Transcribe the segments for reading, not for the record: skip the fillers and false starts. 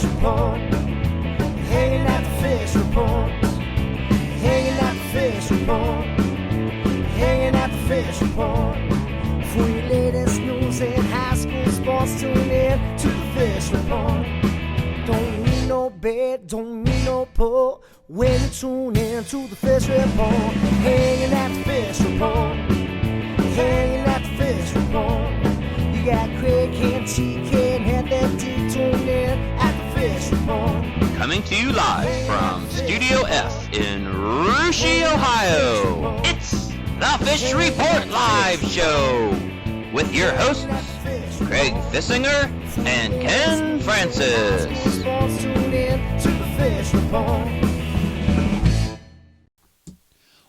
fish report. Hanging at the fish report. Hanging at the fish report. Hanging at the fish report. For your latest news in high school sports, tune in to the fish report. Don't need no bed, don't need no pull. When you tune in to the fish report. Hanging at the fish report. Hanging at the fish report. You got Craig and TK and Head that D. Tune in at the fish report. Coming to you live from Studio F in Russia, Ohio. It's the Fish Report Live Show with your hosts, Craig Fissinger and Ken Francis.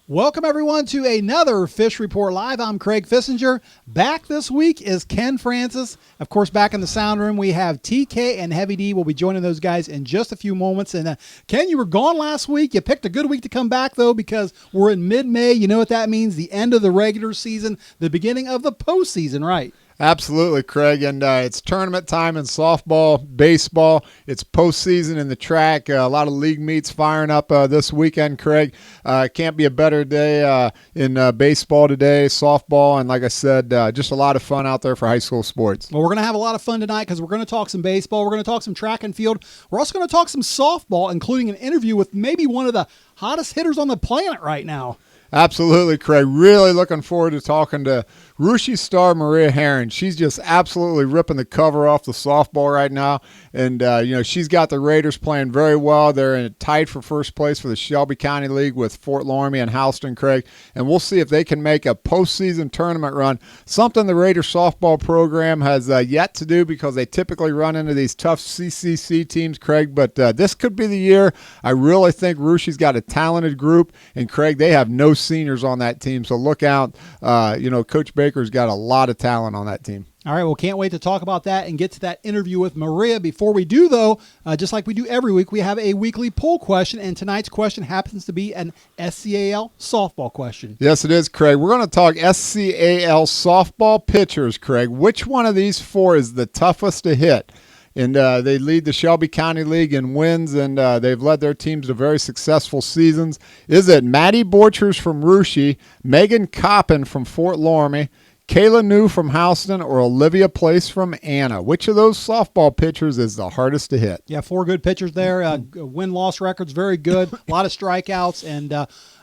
Welcome, everyone, to another Fish Report Live. I'm Craig Fissinger. Back this week is Ken Francis. Of course, back in the sound room, we have TK and Heavy D. We'll be joining those guys in just a few moments. And Ken, you were gone last week. You picked a good week to come back, though, because we're in mid-May. You know what that means? The end of the regular season, the beginning of the postseason, right? Absolutely, Craig, and it's tournament time in softball, baseball. It's postseason in the track. A lot of league meets firing up this weekend, Craig. Can't be a better day in baseball today, softball, and like I said, just a lot of fun out there for high school sports. Well, we're going to have a lot of fun tonight because we're going to talk some baseball. We're going to talk some track and field. We're also going to talk some softball, including an interview with maybe one of the hottest hitters on the planet right now. Absolutely, Craig. Really looking forward to talking to Russia star Maria Herron. She's just absolutely ripping the cover off the softball right now. And, she's got the Raiders playing very well. They're tied for first place for the Shelby County League with Fort Loramie and Houston, Craig. And we'll see if they can make a postseason tournament run, something the Raiders softball program has yet to do because they typically run into these tough CCC teams, Craig. But this could be the year. I really think Russia's got a talented group. And, Craig, they have no seniors on that team, so look out. Coach Baker's got a lot of talent on that team. All right, well, can't wait to talk about that and get to that interview with Maria. Before we do, though, just like we do every week, we have a weekly poll question, and tonight's question happens to be an SCAL softball question. Yes, it is, Craig. We're going to talk SCAL softball pitchers, Craig. Which one of these four is the toughest to hit? And they lead the Shelby County League in wins, and they've led their teams to very successful seasons. Is it Maddie Borchers from Russia, Megan Coppin from Fort Loramie, Kayla New from Houston, or Olivia Place from Anna? Which of those softball pitchers is the hardest to hit? Yeah, four good pitchers there. Win-loss records, very good. A lot of strikeouts, and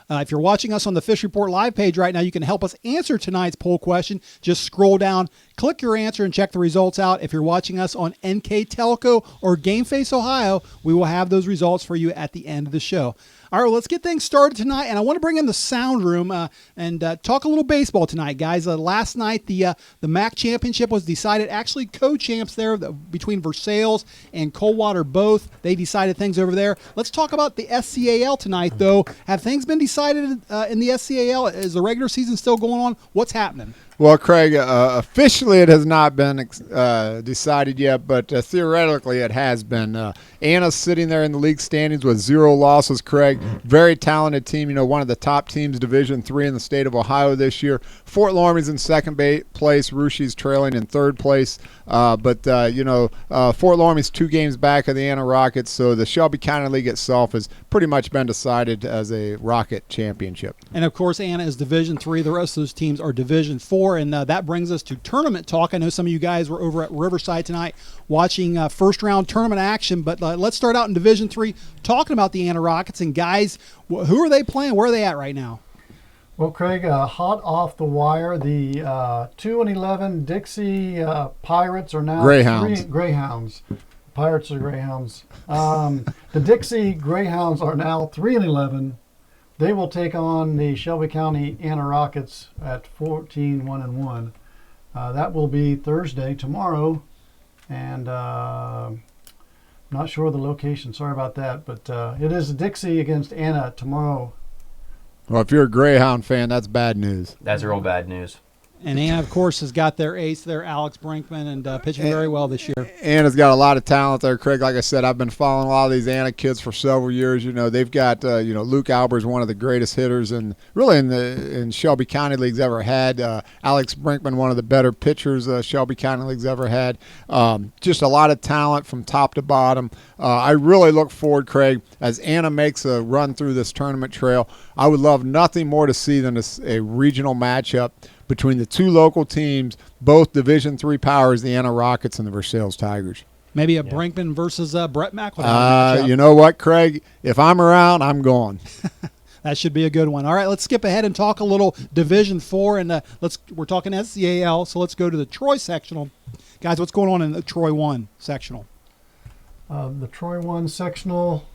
if you're watching us on the Fish Report Live page right now, you can help us answer tonight's poll question. Just scroll down, click your answer, and check the results out. If you're watching us on NK Telco or GameFace Ohio, we will have those results for you at the end of the show. All right, well, let's get things started tonight, and I want to bring in the sound room and talk a little baseball tonight, guys. Last night, the MAC championship was decided. Actually, co-champs there between Versailles and Coldwater both. They decided things over there. Let's talk about the SCAL tonight, though. Have things been decided in the SCAL? Is the regular season still going on? What's happening? Well, Craig, officially it has not been decided yet, but theoretically it has been. Anna's sitting there in the league standings with 0 losses, Craig. Very talented team, one of the top teams, Division III in the state of Ohio this year. Fort Loramie's in second place. Russia's trailing in third place. But Fort Loramie's 2 games back of the Anna Rockets, so the Shelby County League itself has pretty much been decided as a Rocket championship. And, of course, Anna is Division III. The rest of those teams are Division IV. And that brings us to tournament talk. I know some of you guys were over at Riverside tonight watching first-round tournament action, but let's start out in Division III talking about the Anna Rockets. And, guys, who are they playing? Where are they at right now? Well, Craig, hot off the wire, the 2-11 Dixie Pirates are now Greyhounds. Pirates are Greyhounds. The Dixie Greyhounds are now 3-11. They will take on the Shelby County Anna Rockets at 14-1-1. That will be Thursday, tomorrow, and I'm not sure of the location. Sorry about that, but it is Dixie against Anna tomorrow. Well, if you're a Greyhound fan, that's bad news. That's real bad news. And Anna, of course, has got their ace there, Alex Brinkman, and pitching very well this year. Anna's got a lot of talent there, Craig. Like I said, I've been following a lot of these Anna kids for several years. They've got, Luke Albert's one of the greatest hitters in Shelby County League's ever had. Alex Brinkman, one of the better pitchers Shelby County League's ever had. Just a lot of talent from top to bottom. I really look forward, Craig, as Anna makes a run through this tournament trail. I would love nothing more to see than a regional matchup between the two local teams, both Division III powers, the Anna Rockets and the Versailles Tigers. Maybe a Brinkman versus Brett McEldown. You know what, Craig? If I'm around, I'm going. That should be a good one. All right, let's skip ahead and talk a little Division IV, and we're talking SCAL, so let's go to the Troy sectional. Guys, what's going on in the Troy 1 sectional? The Troy 1 sectional,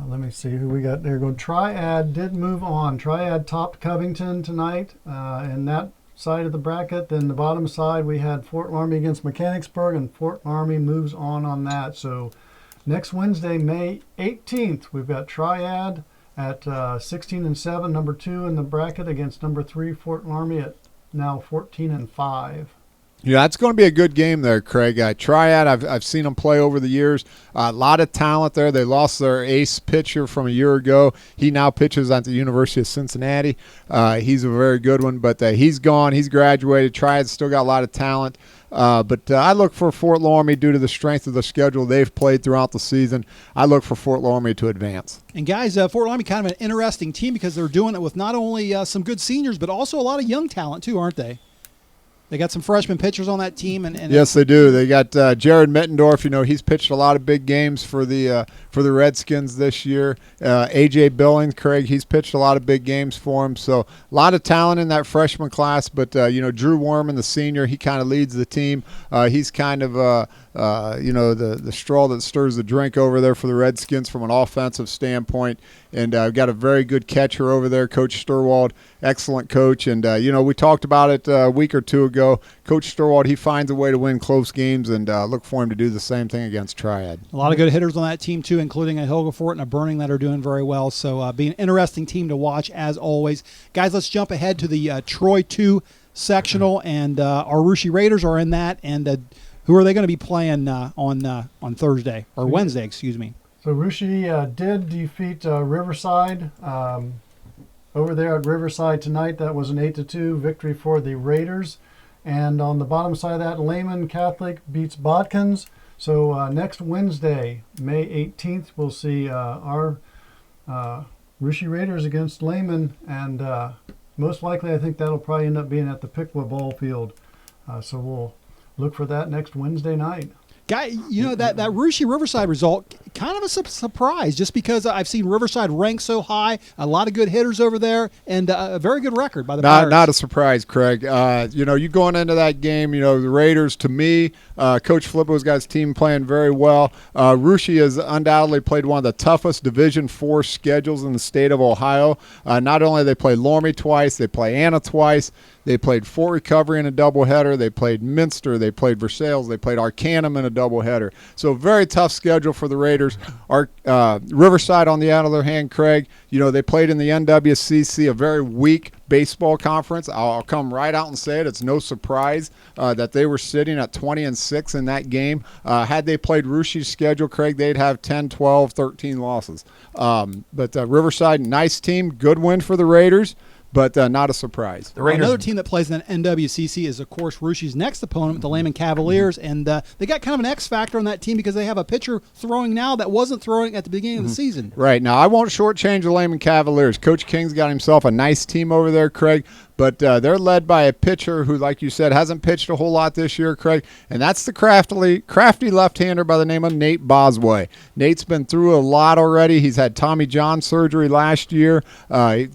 let me see who we got there. Triad did move on. Triad topped Covington tonight in that side of the bracket. Then the bottom side, we had Fort Laramie against Mechanicsburg, and Fort Laramie moves on that. So next Wednesday, May 18th, we've got Triad at 16-7, number 2 in the bracket, against number 3 Fort Laramie at now 14-5. Yeah, it's going to be a good game there, Craig. Triad, I've seen them play over the years. A lot of talent there. They lost their ace pitcher from a year ago. He now pitches at the University of Cincinnati. He's a very good one, but he's gone. He's graduated. Triad's still got a lot of talent. But I look for Fort Laramie due to the strength of the schedule they've played throughout the season. I look for Fort Laramie to advance. And guys, Fort Laramie kind of an interesting team because they're doing it with not only some good seniors, but also a lot of young talent too, aren't they? They got some freshman pitchers on that team, and yes, they do. They got Jared Mittendorf. He's pitched a lot of big games for the Redskins this year. AJ Billings, Craig, he's pitched a lot of big games for him. So a lot of talent in that freshman class. But Drew Worman, the senior, he kind of leads the team. He's kind of the straw that stirs the drink over there for the Redskins from an offensive standpoint. And got a very good catcher over there, Coach Sturwald, excellent coach. And, we talked about it a week or two ago. Coach Sturwald, he finds a way to win close games, and look for him to do the same thing against Triad. A lot of good hitters on that team, too, including a Hilgefort and a Burning that are doing very well. So be an interesting team to watch, as always. Guys, let's jump ahead to the Troy 2 sectional, and our Russia Raiders are in that. And who are they going to be playing on Thursday, or Wednesday, excuse me? So Russia did defeat Riverside over there at Riverside tonight. That was an 8-2 victory for the Raiders. And on the bottom side of that, Lehman Catholic beats Bodkins. So next Wednesday, May 18th, we'll see our Russia Raiders against Lehman. And most likely, I think that'll probably end up being at the Pickwa Ball Field. So we'll look for that next Wednesday night. Guy, that Russia Riverside result, kind of a surprise, just because I've seen Riverside ranked so high, a lot of good hitters over there, and a very good record by the Pirates. Not a surprise, Craig. You going into that game, the Raiders, to me, Coach Flippo's got his team playing very well. Russia has undoubtedly played one of the toughest Division IV schedules in the state of Ohio. Not only they played Laramie twice, they play Anna twice. They played Fort Recovery in a doubleheader. They played Minster. They played Versailles. They played Arcanum in a doubleheader. So very tough schedule for the Raiders. Riverside, on the other hand, Craig, they played in the NWCC, a very weak baseball conference. I'll come right out and say it. It's no surprise that they were sitting at 20-6 in that game. Had they played Russia's schedule, Craig, they'd have 10, 12, 13 losses. But Riverside, nice team. Good win for the Raiders. But not a surprise. Another team that plays in the NWCC is, of course, Russia's next opponent, the Lehman Cavaliers, and they got kind of an X factor on that team because they have a pitcher throwing now that wasn't throwing at the beginning of the season. Right. Now, I won't shortchange the Lehman Cavaliers. Coach King's got himself a nice team over there, Craig. But they're led by a pitcher who, like you said, hasn't pitched a whole lot this year, Craig. And that's the crafty left-hander by the name of Nate Bosway. Nate's been through a lot already. He's had Tommy John surgery last year.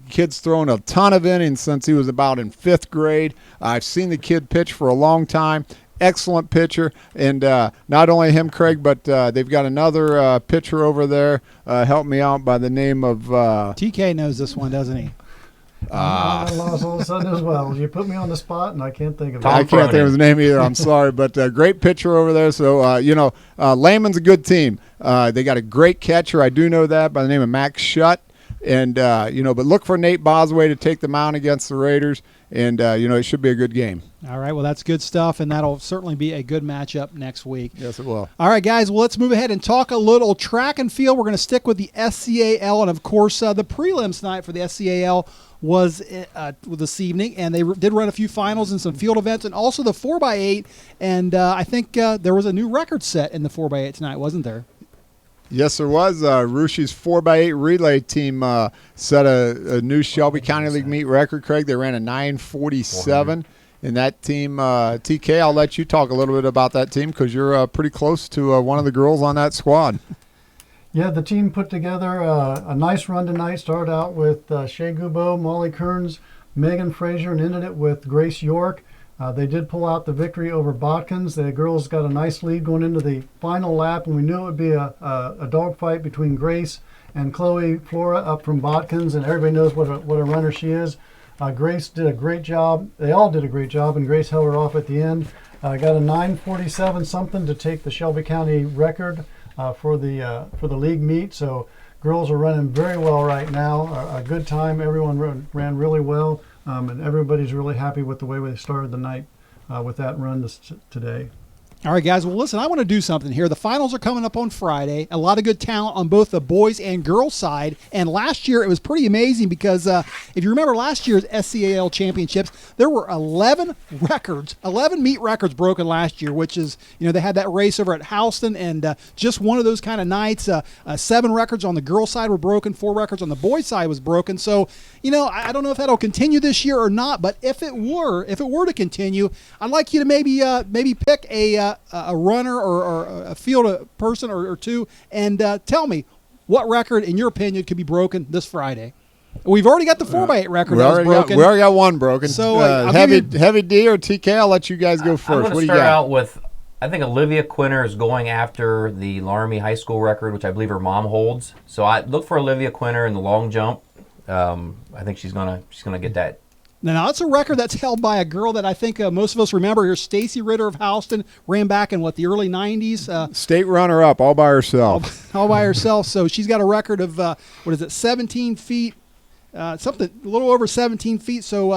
Kid's thrown a ton of innings since he was about in 5th grade. I've seen the kid pitch for a long time. Excellent pitcher. And not only him, Craig, but they've got another pitcher over there. Help me out, by the name of TK knows this one, doesn't he? I lost all of a sudden as well. You put me on the spot, and I can't think of it. I can't think of his name either. I'm sorry, but great pitcher over there. So Lehman's a good team. They got a great catcher. I do know that, by the name of Max Shutt. And but look for Nate Bosway to take the mound against the Raiders. and it should be a good game. All right, well, that's good stuff, and that'll certainly be a good matchup next week. Yes, it will. All right, guys, well, let's move ahead and talk a little track and field. We're going to stick with the SCAL, and, of course, the prelims tonight for the SCAL was this evening, and they did run a few finals and some field events, and also the 4x8, and I think there was a new record set in the 4x8 tonight, wasn't there? Yes, there was. Rushi's 4x8 relay team set a new Shelby County League meet record, Craig. They ran a 9:47. And that team, TK, I'll let you talk a little bit about that team because you're pretty close to one of the girls on that squad. Yeah, the team put together a nice run tonight. Started out with Shay Gubeau, Molly Kearns, Megan Frazier, and ended it with Grace York. They did pull out the victory over Botkins. The girls got a nice lead going into the final lap, and we knew it would be a dogfight between Grace and Chloe Flora up from Botkins, and everybody knows what a runner she is. Grace did a great job. They all did a great job, and Grace held her off at the end. Got a 9:47 something to take the Shelby County record for the league meet. So girls are running very well right now. A good time. Everyone ran really well, and everybody's really happy with the way they started the night with that run today. All right, guys. Well, listen, I want to do something here. The finals are coming up on Friday. A lot of good talent on both the boys and girls side. And last year, it was pretty amazing because if you remember last year's SCAL championships, there were 11 meet records broken last year, which is, they had that race over at Houston, and just one of those kind of nights. 7 records on the girls side were broken, 4 records on the boys side was broken. So, I don't know if that'll continue this year or not, but if it were to continue, I'd like you to maybe pick a runner or a field person or two, and tell me what record, in your opinion, could be broken this Friday. We've already got the 4x8 record that was broken. We already got one broken. So Heavy D or TK, I'll let you guys go first. I'm What going do to you start got? out with, I think Olivia Quinter is going after the Laramie High School record, which I believe her mom holds. So I look for Olivia Quinter in the long jump. I think she's gonna get that. Now, that's a record that's held by a girl that I think most of us remember here. Stacy Ritter of Houston ran back in, the early 90s? State runner-up, all by herself. All by herself. So she's got a record of, 17 feet, something, a little over 17 feet. So,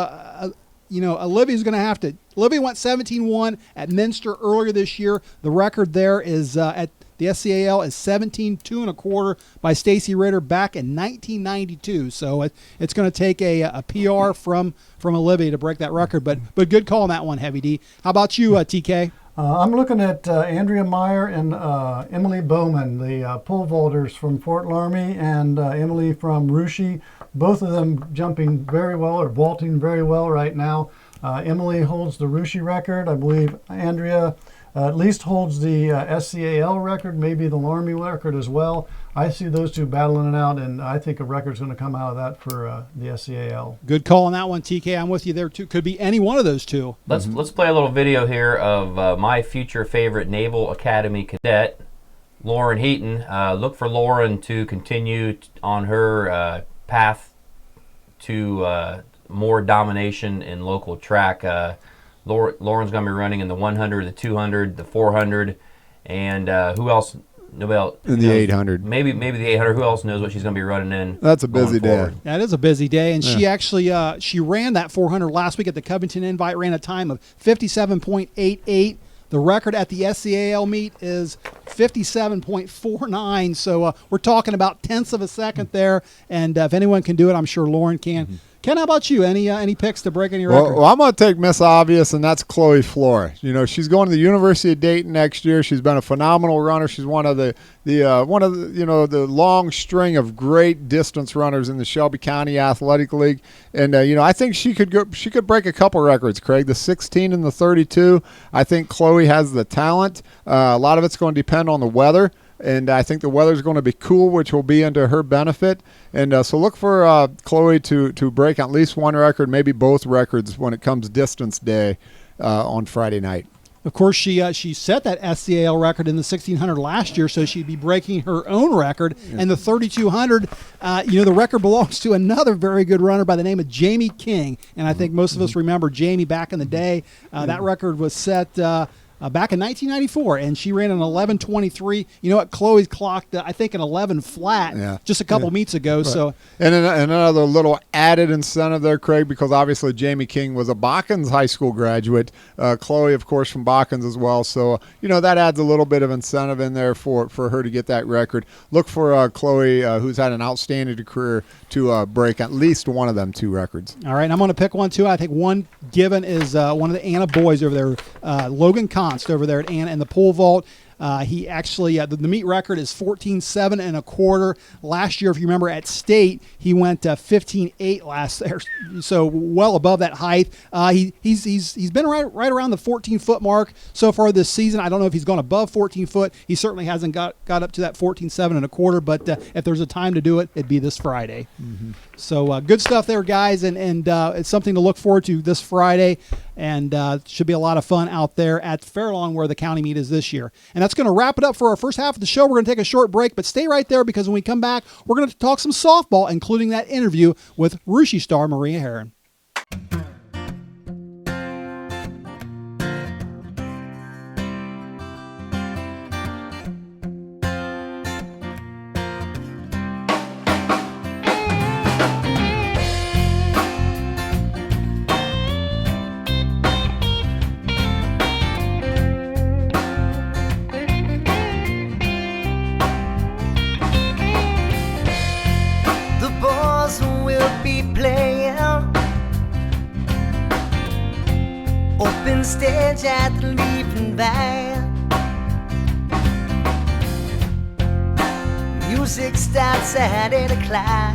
Olivia's going to have to. Olivia went 17-1 at Minster earlier this year. The record there is at the SCAL is 17-2.25 by Stacy Ritter back in 1992. So it's going to take a PR from Olivia to break that record. But good call on that one, Heavy D. How about you, TK? I'm looking at Andrea Meyer and Emily Bowman, the pole vaulters from Fort Laramie, and Emily from Russia. Both of them jumping very well or vaulting very well right now. Emily holds the Russia record. I believe Andrea at least holds the SCAL record, maybe the Laramie record as well. I see those two battling it out, and I think a record's going to come out of that for the SCAL. Good call on that one, TK. I'm with you there, too. Could be any one of those two. Let's play a little video here of my future favorite Naval Academy cadet, Lauren Heaton. Look for Lauren to continue on her path to more domination in local track. Lauren's going to be running in the 100, the 200, the 400, and who else? Nobel in the 800. Maybe the 800. Who else knows what she's going to be running in? That's a busy day. That is a busy day, and she actually she ran that 400 last week at the Covington Invite. Ran a time of 57.88. The record at the SCAL meet is 57.49. So we're talking about tenths of a second there, and if anyone can do it, I'm sure Lauren can. Mm-hmm. Ken, how about you? Any picks to break any record? Well, I'm going to take Miss Obvious, and that's Chloe Flora. She's going to the University of Dayton next year. She's been a phenomenal runner. She's one of the long string of great distance runners in the Shelby County Athletic League. And I think she could break a couple records, Craig. The 16 and the 32. I think Chloe has the talent. A lot of it's going to depend on the weather. And I think the weather's going to be cool, which will be into her benefit. And so look for Chloe to break at least one record, maybe both records when it comes distance day on Friday night. Of course, she set that SCAL record in the 1600 last year, so she'd be breaking her own record. Yeah. And the 3200, the record belongs to another very good runner by the name of Jamie King. And I think most of us remember Jamie back in the day. That record was set back in 1994, and she ran an 11:23. You know what? Chloe's clocked, I think, an 11 flat just a couple meets ago. Right. So, and another little added incentive there, Craig, because obviously Jamie King was a Botkins High School graduate. Chloe, of course, from Botkins as well. So, that adds a little bit of incentive in there for her to get that record. Look for Chloe, who's had an outstanding career, to break at least one of them 2 records. All right, I'm going to pick one, too. I think one given is one of the Anna boys over there, Logan Const over there at Anna in the pole vault. He actually, the meet record is 14.7 1/4. Last year, if you remember, at state, he went 15.8 last year, so well above that height. He's been right around the 14-foot mark so far this season. I don't know if he's gone above 14 foot. He certainly hasn't got up to that 14.7 1/4, but if there's a time to do it, it'd be this Friday. Mm-hmm. So good stuff there, guys, and it's something to look forward to this Friday, and should be a lot of fun out there at Fairlawn where the county meet is this year. And that's going to wrap it up for our first half of the show. We're going to take a short break, but stay right there because when we come back, we're going to talk some softball, including that interview with Russia star Maria Herron. Stage at the Leaping Band. Music starts at 8 o'clock.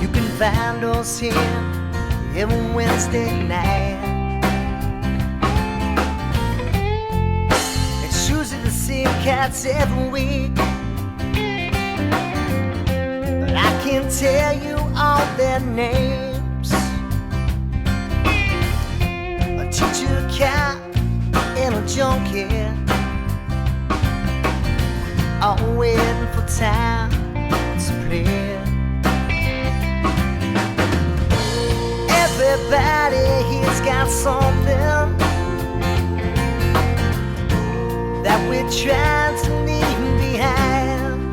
You can find us here every Wednesday night. It's usually the same cats every week, but I can't tell you all their names. Teacher, cat, and a junkie, all waiting for time to play. Everybody here's got something that we're trying to leave behind.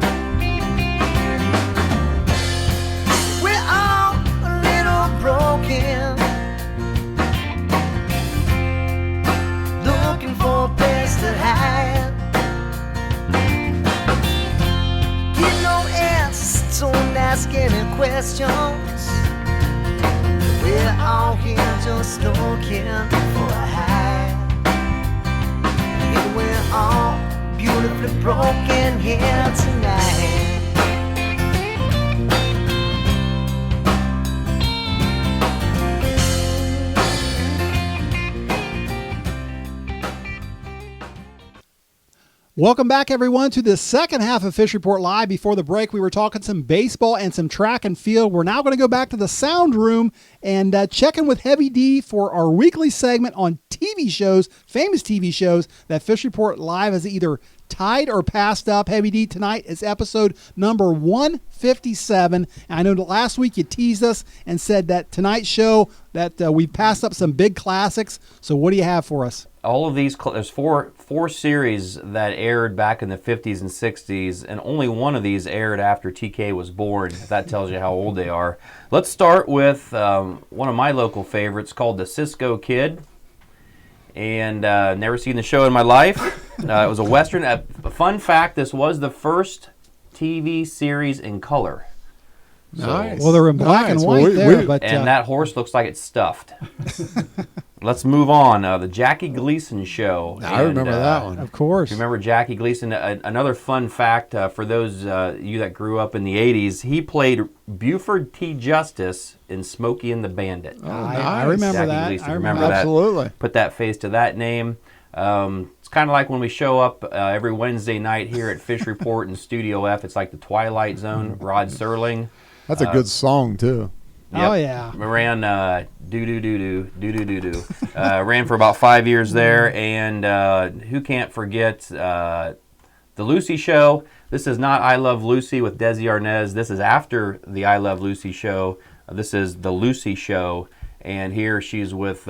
We're all a little broken, for a place to hide. Get no answers, don't ask any questions. We're all here just looking for a high. And we're all beautifully broken here tonight. Welcome back, everyone, to the second half of Fish Report Live. Before the break, we were talking some baseball and some track and field. We're now going to go back to the sound room and check in with Heavy D for our weekly segment on TV shows, famous TV shows that Fish Report Live has either tied or passed up. Heavy D, tonight is episode number 157. And I know that last week you teased us and said that tonight's show that we passed up some big classics. So what do you have for us? All of these, there's four series that aired back in the 50s and 60s, and only one of these aired after TK was born, if that tells you how old they are. Let's start with one of my local favorites called The Cisco Kid. And never seen the show in my life. It was a Western. A fun fact, this was the first TV series in color. Nice. Well, they're in black and white but that horse looks like it's stuffed. Let's move on. The Jackie Gleason Show. I remember that one. Of course. Remember Jackie Gleason? Another fun fact for those you that grew up in the 80s, he played Buford T. Justice in Smokey and the Bandit. Oh, nice. I remember Jackie that. Gleason. I remember that. Absolutely. Put that face to that name. It's kind of like when we show up every Wednesday night here at Fish Report in Studio F. It's like the Twilight Zone. Rod Serling. That's a good song, too. Yep. Oh, yeah. Ran do-do-do-do. Ran for about 5 years there. And who can't forget The Lucy Show. This is not I Love Lucy with Desi Arnaz. This is after the I Love Lucy show. This is The Lucy Show. And here she's with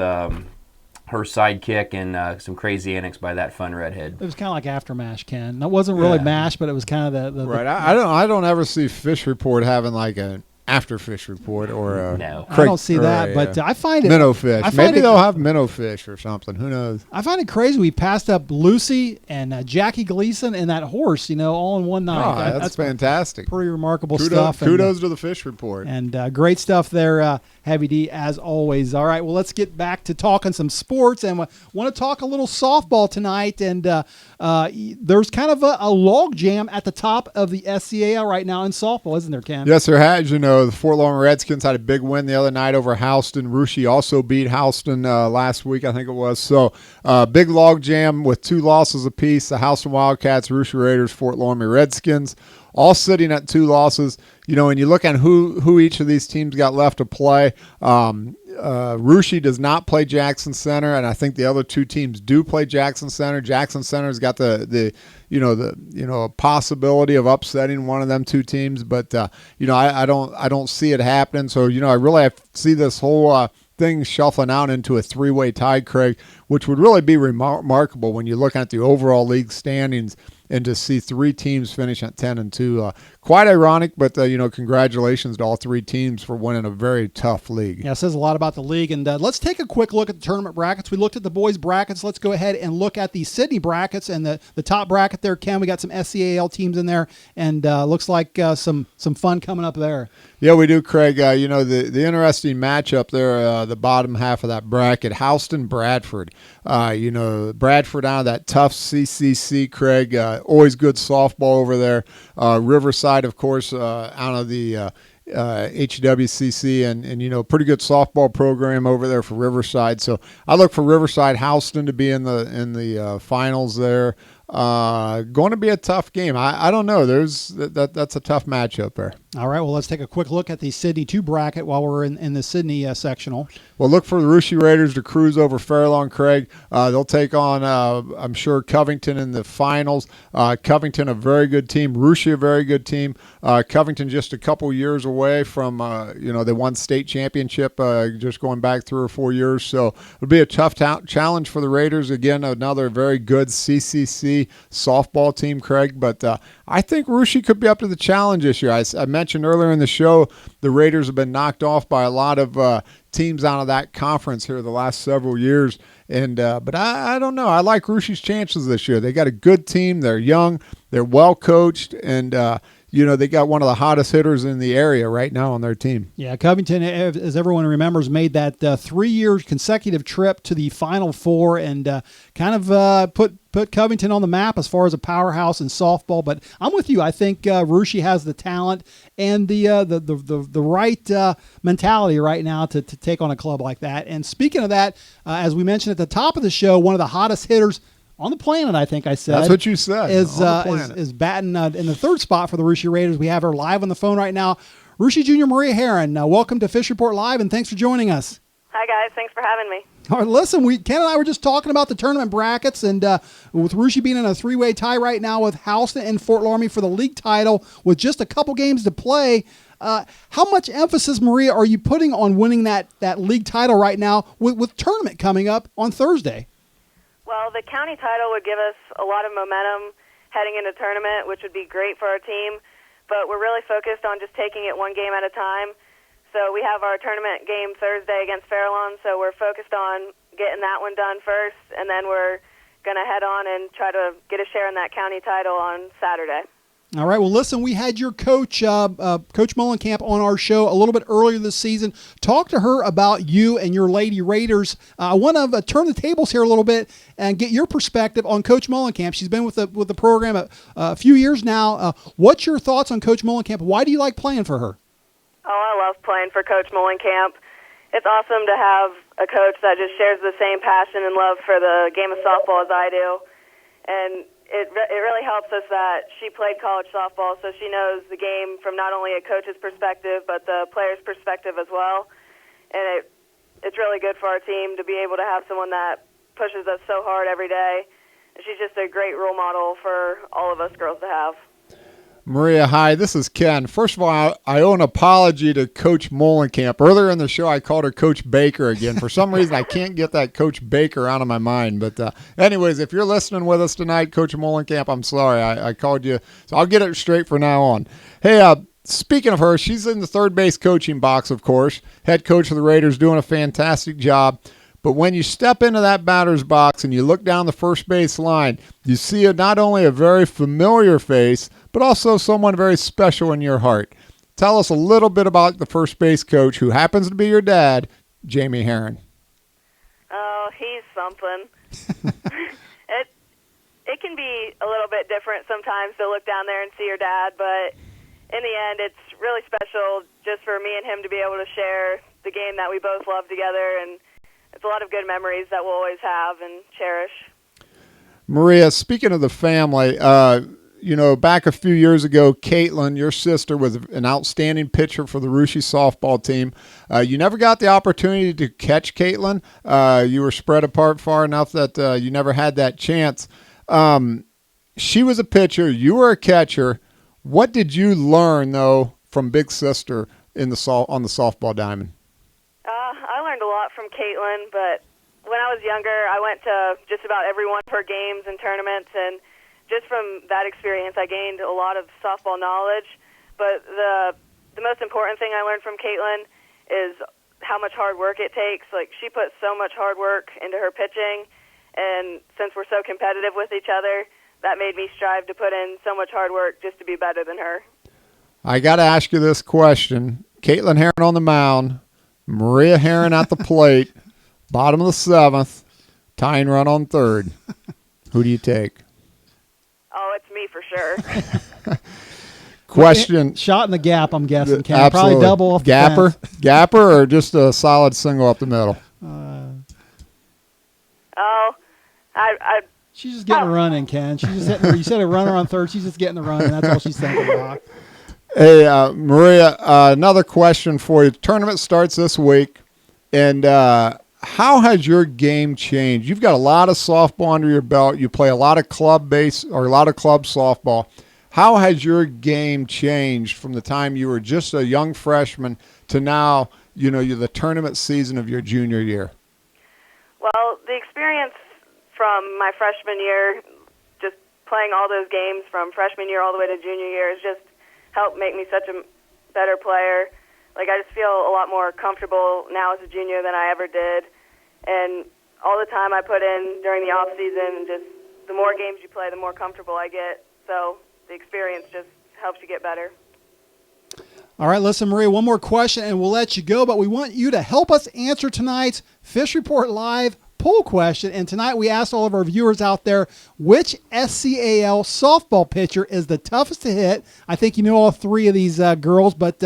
her sidekick and some crazy antics by that fun redhead. It was kind of like Aftermash, Ken. It wasn't really MASH, but it was kind of the right. I don't ever see Fish Report having like an after Fish Report or a no. I don't see that, but I find it minnow fish. Maybe they'll have minnow fish or something. Who knows? I find it crazy. We passed up Lucy and Jackie Gleason and that horse, all in one night. Oh, that's fantastic. Pretty remarkable stuff. Kudos to the Fish Report. And great stuff there, Heavy D, as always. All right, well, let's get back to talking some sports. And want to talk a little softball tonight. And there's kind of a log jam at the top of the SCAL right now in softball, isn't there, Ken? Yes, there has. The Fort Lawn Redskins had a big win the other night over Houston. Rushi also beat Houston last week, I think it was. So big log jam with 2 losses apiece. The Houston Wildcats, Rushi Raiders, Fort Lawn Redskins, all sitting at 2 losses. When you look at who each of these teams got left to play, Rushi does not play Jackson Center, and I think the other 2 teams do play Jackson Center. Jackson Center's got the possibility of upsetting one of them 2 teams, but I don't see it happening. So I really see this whole thing shuffling out into a 3-way tie, Craig, which would really be remarkable when you're looking at the overall league standings and to see 3 teams finish at 10-2. Quite ironic, but congratulations to all 3 teams for winning a very tough league. Yeah, it says a lot about the league. And let's take a quick look at the tournament brackets. We looked at the boys' brackets. Let's go ahead and look at the Sydney brackets. And the top bracket there, Ken, we got some SCAL teams in there, and looks like some fun coming up there. Yeah, we do, Craig. The interesting matchup there, the bottom half of that bracket, Houston-Bradford. Bradford out of that tough CCC, Craig. Always good softball over there. Riverside, of course, out of the HWCC and pretty good softball program over there for Riverside. So I look for Riverside Houston to be in the finals there. Going to be a tough game. I don't know. That's a tough matchup there. All right, well, let's take a quick look at the Sydney 2 bracket while we're in the Sydney sectional. Well, look for the Rushi Raiders to cruise over Fairlawn, Craig. They'll take on, I'm sure, Covington in the finals. Covington, a very good team. Rushi, a very good team. Covington just a couple years away from, they won state championship just going back 3 or 4 years. So it'll be a tough challenge for the Raiders. Again, another very good CCC softball team, Craig. But I think Rushi could be up to the challenge this year. I mentioned earlier in the show the Raiders have been knocked off by a lot of teams out of that conference here the last several years. But I don't know. I like Rushi's chances this year. They got a good team. They're young. They're well coached. And, they got one of the hottest hitters in the area right now on their team. Yeah, Covington, as everyone remembers, made that 3-year consecutive trip to the Final Four and kind of put Covington on the map as far as a powerhouse in softball. But I'm with you. I think Rushi has the talent and the right mentality right now to take on a club like that. And speaking of that, as we mentioned at the top of the show, one of the hottest hitters on the planet, I think I said. That's what you said. Is batting in the 3rd spot for the Rushi Raiders. We have her live on the phone right now. Rushi Junior Maria Herron, welcome to Fish Report Live, and thanks for joining us. Hi, guys. Thanks for having me. All right, listen, Ken and I were just talking about the tournament brackets, and with Rushi being in a 3-way tie right now with Houston and Fort Laramie for the league title with just a couple games to play. How much emphasis, Maria, are you putting on winning that league title right now with tournament coming up on Thursday? Well, the county title would give us a lot of momentum heading into tournament, which would be great for our team. But we're really focused on just taking it one game at a time. So we have our tournament game Thursday against Fairlawn, so we're focused on getting that one done first, and then we're going to head on and try to get a share in that county title on Saturday. All right. Well, listen, we had your coach, Coach Mullenkamp, on our show a little bit earlier this season. Talk to her about you and your Lady Raiders. I want to turn the tables here a little bit and get your perspective on Coach Mullenkamp. She's been with the program a few years now. What's your thoughts on Coach Mullenkamp? Why do you like playing for her? Oh, I love playing for Coach Mullenkamp. It's awesome to have a coach that just shares the same passion and love for the game of softball as I do. And it really helps us that she played college softball, so she knows the game from not only a coach's perspective, but the player's perspective as well. And it's really good for our team to be able to have someone that pushes us so hard every day. And she's just a great role model for all of us girls to have. Maria, hi, this is Ken. First of all, I owe an apology to Coach Molenkamp. Earlier in the show, I called her Coach Baker again. For some reason, I can't get that Coach Baker out of my mind. But anyways, if you're listening with us tonight, Coach Molenkamp, I'm sorry. I called you. So I'll get it straight for now on. Hey, speaking of her, she's in the third base coaching box, of course. Head coach of the Raiders, doing a fantastic job. But when you step into that batter's box and you look down the first base line, you see not only a very familiar face, but also someone very special in your heart. Tell us a little bit about the first base coach, who happens to be your dad, Jamie Herron. Oh, he's something. It can be a little bit different sometimes to look down there and see your dad, but in the end, it's really special just for me and him to be able to share the game that we both love together, and it's a lot of good memories that we'll always have and cherish. Maria, speaking of the family, back a few years ago, Caitlin, your sister, was an outstanding pitcher for the Russia softball team. You never got the opportunity to catch Caitlin. You were spread apart far enough that you never had that chance. She was a pitcher. You were a catcher. What did you learn, though, from Big Sister on the softball diamond? I learned a lot from Caitlin, but when I was younger, I went to just about every one of her games and tournaments, and just from that experience, I gained a lot of softball knowledge. But the most important thing I learned from Caitlin is how much hard work it takes. Like, she puts so much hard work into her pitching, and since we're so competitive with each other, that made me strive to put in so much hard work just to be better than her. I got to ask you this question. Caitlin Herron on the mound, Maria Herron at the plate, bottom of the seventh, tying run on third. Who do you take? Oh, it's me for sure. Question. Shot in the gap, I'm guessing. Can Absolutely. Probably double off the Gapper? fence. Gapper or just a solid single up the middle? She's just getting a run in, Ken. She's just hitting, you said a runner on third. She's just getting the run, and that's all she's thinking about. Hey, Maria, another question for you. Tournament starts this week, and how has your game changed? You've got a lot of softball under your belt. You play a lot of club softball. How has your game changed from the time you were just a young freshman to now, you're the tournament season of your junior year? Well, the experience from my freshman year, just playing all those games from freshman year all the way to junior year, has just helped make me such a better player. Like, I just feel a lot more comfortable now as a junior than I ever did. And all the time I put in during the off season, just the more games you play, the more comfortable I get. So the experience just helps you get better. All right, listen, Maria, one more question and we'll let you go, but we want you to help us answer tonight's Fish Report Live poll question. And tonight we asked all of our viewers out there, which SCAL softball pitcher is the toughest to hit? I think you know all three of these girls, but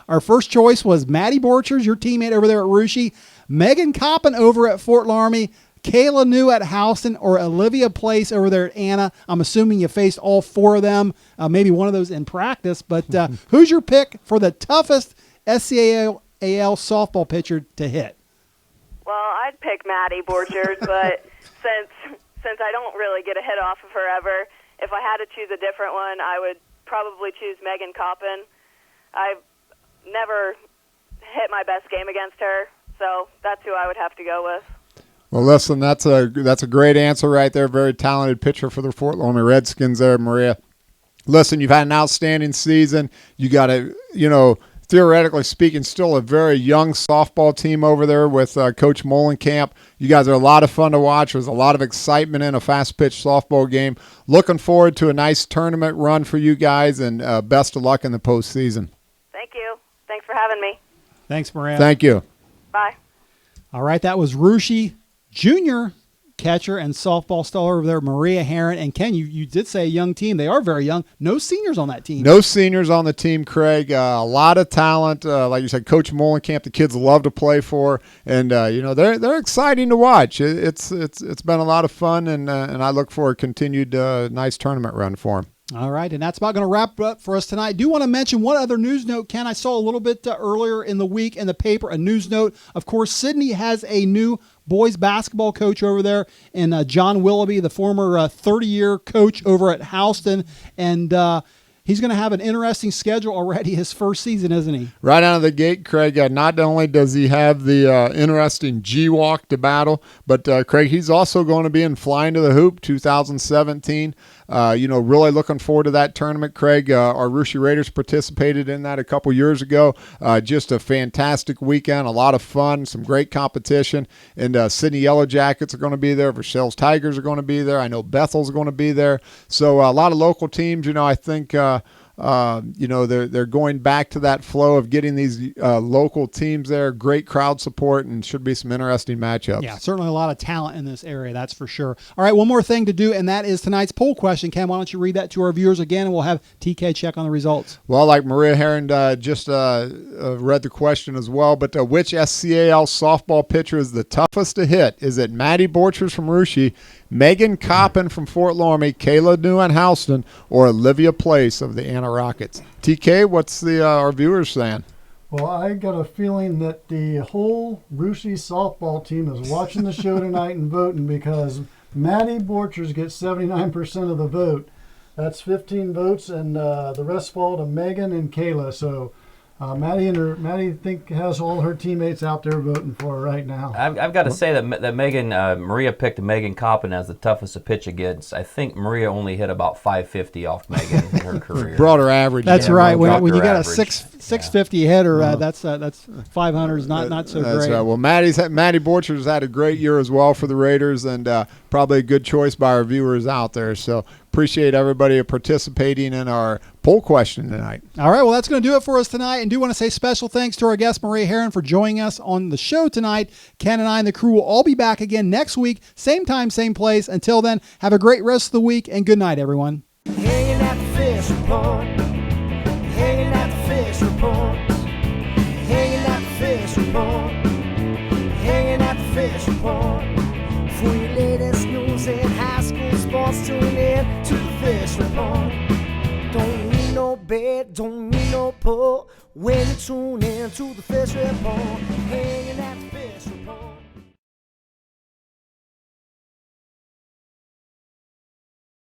our first choice was Maddie Borchers, your teammate over there at Russia, Megan Coppin over at Fort Laramie, Kayla New at Houston, or Olivia Place over there at Anna. I'm assuming you faced all four of them, maybe one of those in practice, but who's your pick for the toughest SCAL softball pitcher to hit? Well, I'd pick Maddie Borchers, but since I don't really get a hit off of her ever, if I had to choose a different one, I would probably choose Megan Coppin. I've never hit my best game against her, so that's who I would have to go with. Well, listen, that's a great answer right there. Very talented pitcher for the Fort Laramie Redskins there, Maria. Listen, you've had an outstanding season. You got theoretically speaking, still a very young softball team over there with Coach Molenkamp. You guys are a lot of fun to watch. There's a lot of excitement in a fast-pitch softball game. Looking forward to a nice tournament run for you guys, and best of luck in the postseason. Thank you. Thanks for having me. Thanks, Maria. Thank you. Bye. All right, that was Russia junior catcher and softball star over there, Maria Herron. And Ken, you did say a young team. They are very young. No seniors on that team. No seniors on the team, Craig. A lot of talent. Like you said, Coach Molenkamp, the kids love to play for, and they're exciting to watch. It's been a lot of fun, and I look for a continued nice tournament run for them. All right, and that's about going to wrap it up for us tonight. I do want to mention one other news note, Ken. I saw a little bit earlier in the week in the paper, a news note. Of course, Sydney has a new boys basketball coach over there, and John Willoughby, the former 30-year coach over at Houston. And he's going to have an interesting schedule already his first season, isn't he? Right out of the gate, Craig, not only does he have the interesting G-Walk to battle, but, Craig, he's also going to be in Flying to the Hoop 2017. Really looking forward to that tournament, Craig. Our Russia Raiders participated in that a couple years ago. Just a fantastic weekend, a lot of fun, some great competition. And Sydney Yellow Jackets are going to be there. Versailles Tigers are going to be there. I know Bethel's going to be there. So a lot of local teams, I think they're going back to that flow of getting these local teams there, great crowd support, and should be some interesting matchups. Yeah, certainly a lot of talent in this area, that's for sure. All right, one more thing to do, and that is tonight's poll question. Cam, why don't you read that to our viewers again, and we'll have TK check on the results. Well, like Maria Herron just read the question as well, but which SCAL softball pitcher is the toughest to hit? Is it Maddie Borchers from Russia, Megan Coppin from Fort Loramie, Kayla Dewan Houston, or Olivia Place of the Anna Rockets? TK, what's our viewers saying? Well, I got a feeling that the whole Russia softball team is watching the show tonight and voting, because Maddie Borchers gets 79% of the vote. That's 15 votes, and the rest fall to Megan and Kayla. So Maddie think has all her teammates out there voting for her right now. I've got to say that Megan Maria picked Megan Coppin as the toughest to pitch against. I think Maria only hit about 550 off Megan in her career. Broader average. That's right. When you got average. a 650 hitter, that's 500 is not so That's great. right. Well, Maddie Borchers had a great year as well for the Raiders, and probably a good choice by our viewers out there. So appreciate everybody participating in our poll question tonight. All right, well, that's going to do it for us tonight. And do want to say special thanks to our guest, Maria Herron, for joining us on the show tonight. Ken and I and the crew will all be back again next week, same time, same place. Until then, have a great rest of the week, and good night, everyone. Hanging at the fish report. Hanging at the fish report. Hanging at the fish report. Hanging at the fish report. For your latest news in high school sports, tune in to the fish report. Don't need no bed, don't need no pull when you tune in to the fish report. Hanging at the fish